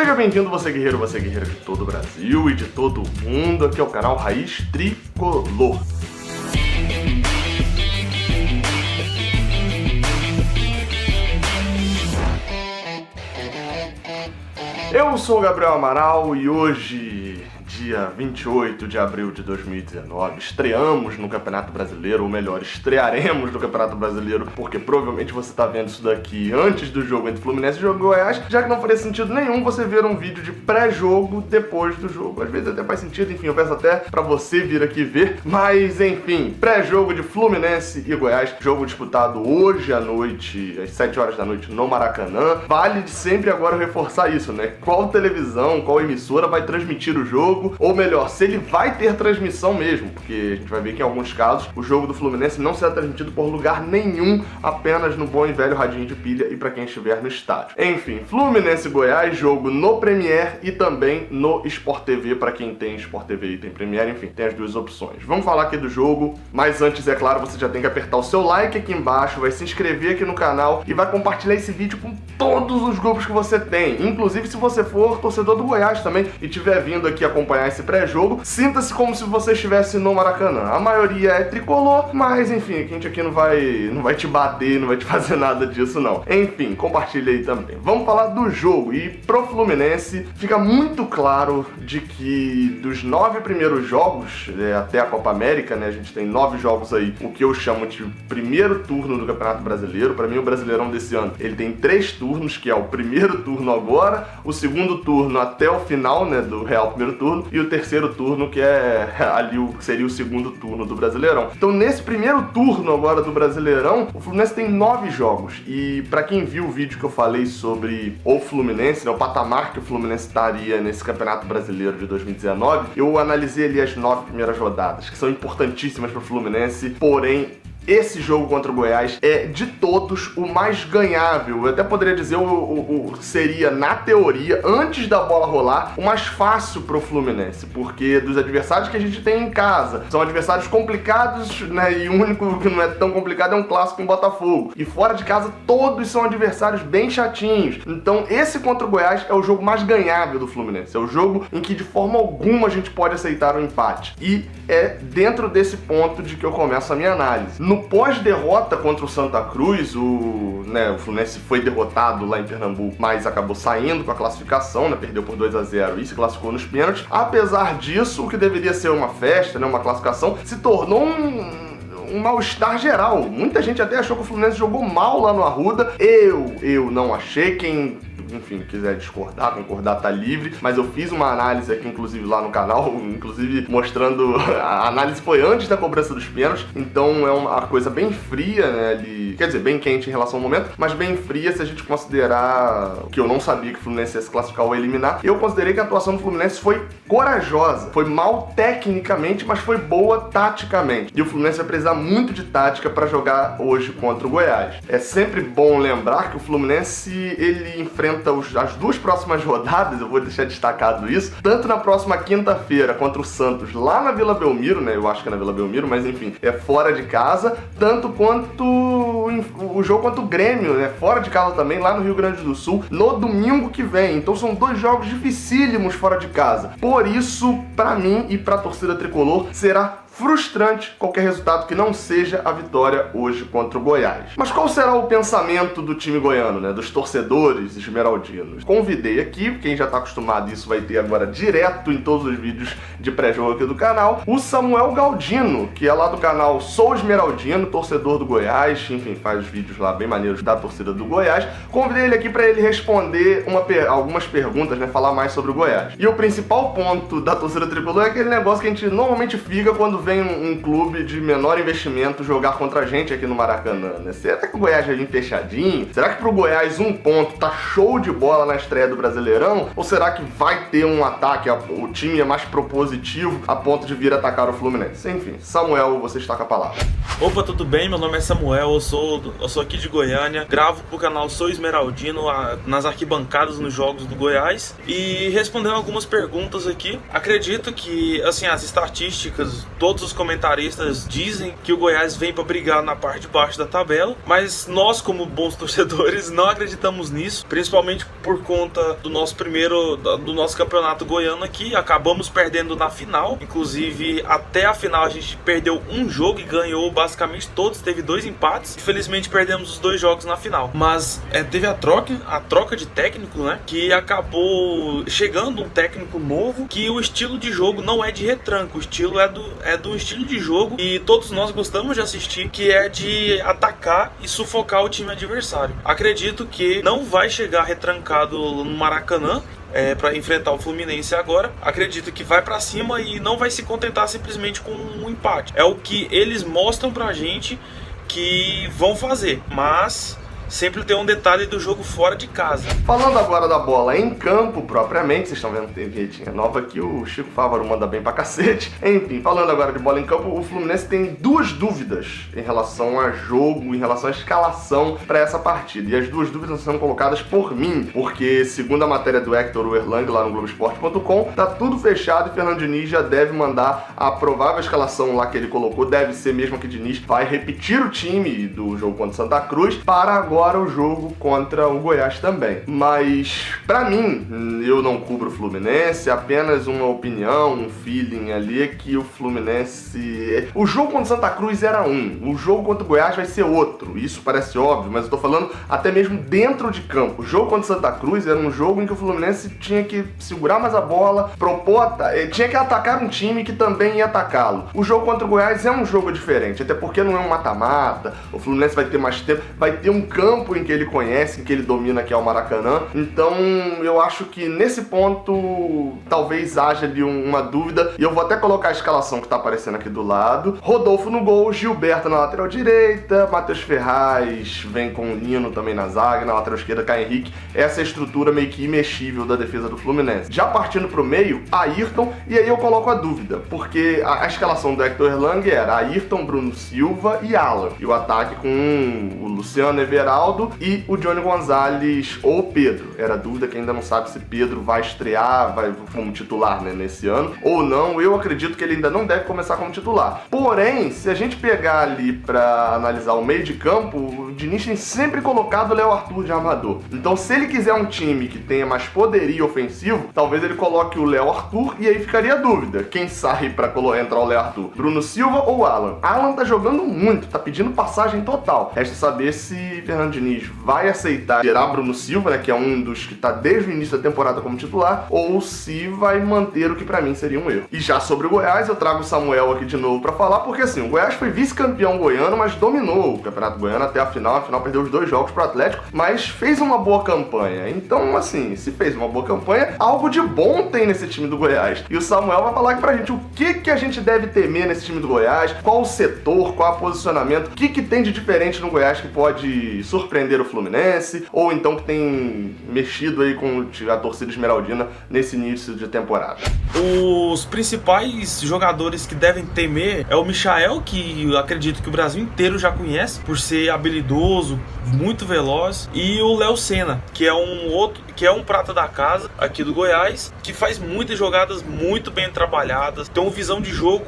Seja bem-vindo, você guerreira de todo o Brasil e de todo o mundo, aqui é o canal Raiz Tricolor. Eu sou o Gabriel Amaral e hoje, dia 28 de abril de 2019, estreamos no Campeonato Brasileiro, ou melhor, estrearemos no Campeonato Brasileiro, porque provavelmente você está vendo isso daqui antes do jogo entre Fluminense e Goiás, já que não faria sentido nenhum você ver um vídeo de pré-jogo depois do jogo. Às vezes até faz sentido, enfim, eu peço até pra você vir aqui ver, mas enfim, pré-jogo de Fluminense e Goiás, jogo disputado hoje à noite, às 7 horas da noite no Maracanã. Vale de sempre agora reforçar isso, né? Qual televisão, qual emissora vai transmitir o jogo? Ou melhor, se ele vai ter transmissão mesmo, porque a gente vai ver que em alguns casos o jogo do Fluminense não será transmitido por lugar nenhum, apenas no bom e velho radinho de pilha e para quem estiver no estádio. Enfim, Fluminense e Goiás, jogo no Premiere e também no Sport TV, para quem tem Sport TV e tem Premiere, enfim, tem as duas opções. Vamos falar aqui do jogo, mas antes, é claro, você já tem que apertar o seu like aqui embaixo, vai se inscrever aqui no canal e vai compartilhar esse vídeo com todos os grupos que você tem, inclusive se você for torcedor do Goiás também e tiver vindo aqui acompanhar esse pré-jogo, sinta-se como se você estivesse no Maracanã. A maioria é tricolor, mas enfim, a gente aqui não vai te bater, não vai te fazer nada disso não. Enfim, compartilha aí também. Vamos falar do jogo, e pro Fluminense fica muito claro de que dos 9 primeiros jogos, até a Copa América, né, a gente tem 9 jogos aí, o que eu chamo de primeiro turno do Campeonato Brasileiro. Pra mim o Brasileirão desse ano, ele tem 3 turnos, que é o primeiro turno agora, o segundo turno até o final, né, do real primeiro turno, e o terceiro turno, que é ali seria o segundo turno do Brasileirão. Então nesse primeiro turno agora do Brasileirão, o Fluminense tem 9 jogos, e pra quem viu o vídeo que eu falei sobre o Fluminense, né, o patamar que o Fluminense estaria nesse Campeonato Brasileiro de 2019, eu analisei ali as 9 primeiras rodadas, que são importantíssimas pro Fluminense, porém esse jogo contra o Goiás é, de todos, o mais ganhável. Eu até poderia dizer, seria, na teoria, antes da bola rolar, o mais fácil pro Fluminense, porque dos adversários que a gente tem em casa, são adversários complicados, né, e o único que não é tão complicado é um clássico em Botafogo. E fora de casa, todos são adversários bem chatinhos. Então, esse contra o Goiás é o jogo mais ganhável do Fluminense. É o jogo em que, de forma alguma, a gente pode aceitar o empate. E é dentro desse ponto de que eu começo a minha análise. No pós-derrota contra o Santa Cruz, o Fluminense foi derrotado lá em Pernambuco, mas acabou saindo com a classificação, né, perdeu por 2-0 e se classificou nos pênaltis. Apesar disso, o que deveria ser uma festa, né, uma classificação, se tornou um mal-estar geral. Muita gente até achou que o Fluminense jogou mal lá no Arruda. Eu não achei. Quem, enfim, quiser discordar, concordar, tá livre, mas eu fiz uma análise aqui, inclusive lá no canal, inclusive mostrando, a análise foi antes da cobrança dos pênaltis, então é uma coisa bem fria, né, ali, quer dizer, bem quente em relação ao momento, mas bem fria se a gente considerar que eu não sabia que o Fluminense ia se classificar ou eliminar. Eu considerei que a atuação do Fluminense foi corajosa, foi mal tecnicamente, mas foi boa taticamente, e o Fluminense vai precisar muito de tática para jogar hoje contra o Goiás. É sempre bom lembrar que o Fluminense, ele enfrenta as duas próximas rodadas, eu vou deixar destacado isso, tanto na próxima quinta-feira contra o Santos lá na Vila Belmiro, né, eu acho que é na Vila Belmiro, mas enfim, é fora de casa, tanto quanto o jogo contra o Grêmio, né, fora de casa também, lá no Rio Grande do Sul, no domingo que vem. Então são 2 jogos dificílimos fora de casa. Por isso, pra mim e pra torcida tricolor, será frustrante qualquer resultado que não seja a vitória hoje contra o Goiás. Mas qual será o pensamento do time goiano, né, dos torcedores esmeraldinos? Convidei aqui, quem já está acostumado, isso vai ter agora direto em todos os vídeos de pré-jogo aqui do canal, o Samuel Galdino, que é lá do canal Sou Esmeraldino, torcedor do Goiás, enfim, faz vídeos lá bem maneiros da torcida do Goiás. Convidei ele aqui para ele responder algumas perguntas, né, falar mais sobre o Goiás. E o principal ponto da torcida tricolor é aquele negócio que a gente normalmente fica quando vem um clube de menor investimento jogar contra a gente aqui no Maracanã, né? Será que o Goiás vai vir fechadinho? Será que pro Goiás 1 ponto tá show de bola na estreia do Brasileirão? Ou será que vai ter um ataque, o time é mais propositivo a ponto de vir atacar o Fluminense? Enfim, Samuel, você está com a palavra. Opa, tudo bem? Meu nome é Samuel, eu sou aqui de Goiânia, gravo pro canal Sou Esmeraldino nas arquibancadas nos jogos do Goiás e respondendo algumas perguntas aqui. Acredito que, assim, as estatísticas, todos todos os comentaristas dizem que o Goiás vem para brigar na parte de baixo da tabela, mas nós, como bons torcedores, não acreditamos nisso, principalmente por conta do nosso campeonato goiano aqui. Acabamos perdendo na final, inclusive até a final a gente perdeu um jogo e ganhou basicamente todos, teve 2 empates. Infelizmente perdemos os 2 jogos na final, mas teve a troca de técnico, né, que acabou chegando um técnico novo, que o estilo de jogo não é de retranco, o estilo é do estilo de jogo e todos nós gostamos de assistir, que é de atacar e sufocar o time adversário. Acredito que não vai chegar retrancado no Maracanã para enfrentar o Fluminense agora. Acredito que vai para cima e não vai se contentar simplesmente com um empate. É o que eles mostram pra gente que vão fazer, mas sempre tem um detalhe do jogo fora de casa. Falando agora da bola em campo, propriamente, vocês estão vendo que tem vinhetinha nova aqui, o Chico Fávaro manda bem pra cacete. Enfim, falando agora de bola em campo, o Fluminense tem 2 dúvidas em relação a jogo, em relação à escalação para essa partida. E as 2 dúvidas são colocadas por mim, porque segundo a matéria do Hector Erlang lá no Globoesporte.com, tá tudo fechado e Fernando Diniz já deve mandar a provável escalação lá que ele colocou, deve ser mesmo que Diniz vai repetir o time do jogo contra Santa Cruz para agora o jogo contra o Goiás também. Mas, pra mim, eu não cubro o Fluminense, apenas uma opinião, um feeling ali é que o Fluminense... O jogo contra Santa Cruz era o jogo contra o Goiás vai ser outro. Isso parece óbvio, mas eu tô falando até mesmo dentro de campo. O jogo contra Santa Cruz era um jogo em que o Fluminense tinha que segurar mais a bola, tinha que atacar um time que também ia atacá-lo. O jogo contra o Goiás é um jogo diferente, até porque não é um mata-mata, o Fluminense vai ter mais tempo, vai ter um campo em que ele conhece, em que ele domina, que é o Maracanã. Então eu acho que nesse ponto talvez haja ali uma dúvida, e eu vou até colocar a escalação que tá aparecendo aqui do lado. Rodolfo no gol, Gilberto na lateral direita, Matheus Ferraz vem com o Lino também na zaga, na lateral esquerda Caio Henrique. Essa é a estrutura meio que imexível da defesa do Fluminense. Já partindo pro meio, Ayrton, e aí eu coloco a dúvida, porque a escalação do Hector Erlang era Ayrton, Bruno Silva e Alan, e o ataque com o Luciano Everaldo e o Johnny Gonzalez ou Pedro. Era dúvida que ainda não sabe se Pedro vai estrear, vai como titular, né, nesse ano, ou não. Eu acredito que ele ainda não deve começar como titular. Porém, se a gente pegar ali pra analisar o meio de campo, o Diniz tem sempre colocado o Léo Arthur de armador. Então, se ele quiser um time que tenha mais poderio ofensivo, talvez ele coloque o Léo Arthur e aí ficaria a dúvida. Quem sai pra entrar o Léo Arthur? Bruno Silva ou Alan? Alan tá jogando muito, tá pedindo passagem total. Resta saber se Fernando Diniz vai aceitar tirar Bruno Silva, né, que é um dos que tá desde o início da temporada como titular, ou se vai manter o que pra mim seria um erro. E já sobre o Goiás, eu trago o Samuel aqui de novo pra falar, porque assim, o Goiás foi vice-campeão goiano, mas dominou o Campeonato Goiano até a final perdeu os 2 jogos pro Atlético, mas fez uma boa campanha. Então, assim, se fez uma boa campanha, algo de bom tem nesse time do Goiás. E o Samuel vai falar aqui pra gente o que a gente deve temer nesse time do Goiás, qual o setor, qual o posicionamento, o que tem de diferente no Goiás que pode surpreender o Fluminense, ou então que tem mexido aí com a torcida esmeraldina nesse início de temporada. Os principais jogadores que devem temer é o Michael, que eu acredito que o Brasil inteiro já conhece por ser habilidoso, muito veloz, e o Léo Senna, que é um prata da casa aqui do Goiás, que faz muitas jogadas muito bem trabalhadas, tem uma visão de jogo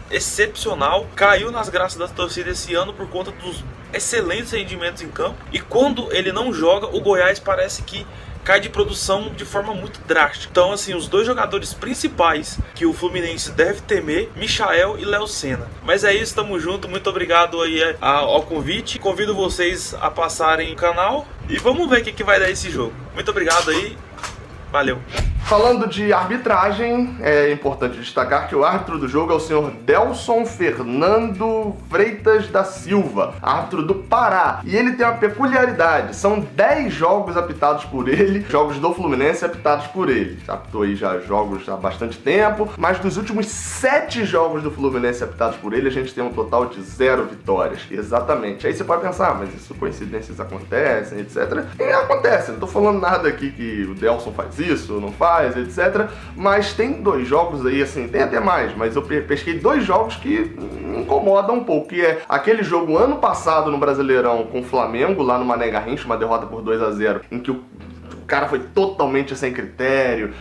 excepcional, caiu nas graças da torcida esse ano por conta dos excelentes rendimentos em campo, e quando ele não joga, o Goiás parece que cai de produção de forma muito drástica. Então, assim, os 2 jogadores principais que o Fluminense deve temer, Michael e Léo Senna. Mas é isso, tamo junto, muito obrigado aí ao convite. Convido vocês a passarem o canal e vamos ver o que vai dar esse jogo. Muito obrigado aí, valeu. Falando de arbitragem, é importante destacar que o árbitro do jogo é o senhor Delson Fernando Freitas da Silva, árbitro do Pará. E ele tem uma peculiaridade, são 10 jogos apitados por ele, jogos do Fluminense apitados por ele. Apitou aí já jogos há bastante tempo, mas dos últimos 7 jogos do Fluminense apitados por ele, a gente tem um total de 0 vitórias. Exatamente. Aí você pode pensar, mas isso coincidências acontecem, etc. E acontece, não tô falando nada aqui que o Delson faz isso, não faz, etc. Mas tem 2 jogos aí, assim, tem até mais, mas eu pesquei 2 jogos que me incomodam um pouco, que é aquele jogo ano passado no Brasileirão com o Flamengo, lá no Mané Garrincha, uma derrota por 2-0, em que o cara foi totalmente sem critério,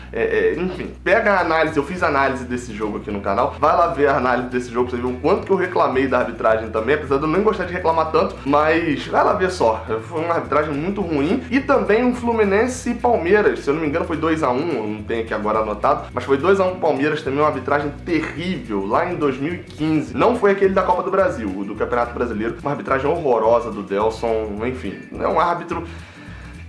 enfim, pega a análise, eu fiz análise desse jogo aqui no canal, vai lá ver a análise desse jogo pra você ver o quanto que eu reclamei da arbitragem também, apesar de eu nem gostar de reclamar tanto, mas vai lá ver só, foi uma arbitragem muito ruim, e também um Fluminense e Palmeiras, se eu não me engano foi 2-1, eu não tenho aqui agora anotado, mas foi 2-1 pro Palmeiras, também uma arbitragem terrível, lá em 2015, não foi aquele da Copa do Brasil, o do Campeonato Brasileiro, uma arbitragem horrorosa do Delson, enfim, é um árbitro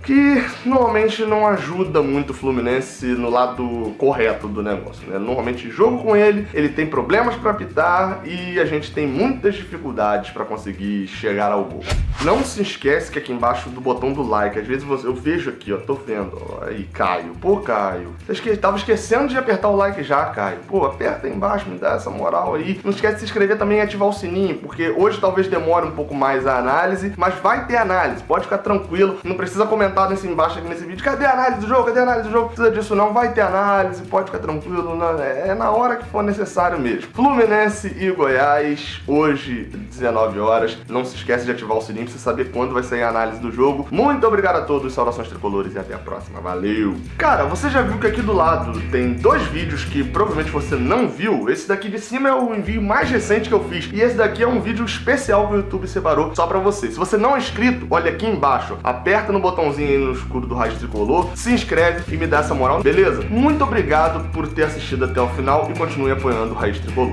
que normalmente não ajuda muito o Fluminense no lado correto do negócio, né? Normalmente jogo com ele tem problemas para apitar e a gente tem muitas dificuldades para conseguir chegar ao gol. Não se esquece que aqui embaixo do botão do like, às vezes eu vejo aqui, ó, tô vendo, ó, aí, Caio, pô, Caio, tava esquecendo de apertar o like já, Caio, pô, aperta aí embaixo, me dá essa moral aí. Não esquece de se inscrever também e ativar o sininho, porque hoje talvez demore um pouco mais a análise, mas vai ter análise, pode ficar tranquilo, não precisa comentar nesse embaixo aqui nesse vídeo, cadê a análise do jogo, cadê a análise do jogo, não precisa disso não, vai ter análise, pode ficar tranquilo, é na hora que for necessário mesmo. Fluminense e Goiás, hoje, 19 horas, não se esquece de ativar o sininho pra você saber quando vai sair a análise do jogo. Muito obrigado a todos, saudações tricolores e até a próxima, valeu! Cara, você já viu que aqui do lado tem dois vídeos que provavelmente você não viu, esse daqui de cima é o envio mais recente que eu fiz, e esse daqui é um vídeo especial que o YouTube separou só pra você. Se você não é inscrito, olha aqui embaixo, aperta no botãozinho aí no escuro do Raiz Tricolor, se inscreve e me dá essa moral, beleza? Muito obrigado por ter assistido até o final e continue apoiando o Raiz Tricolor.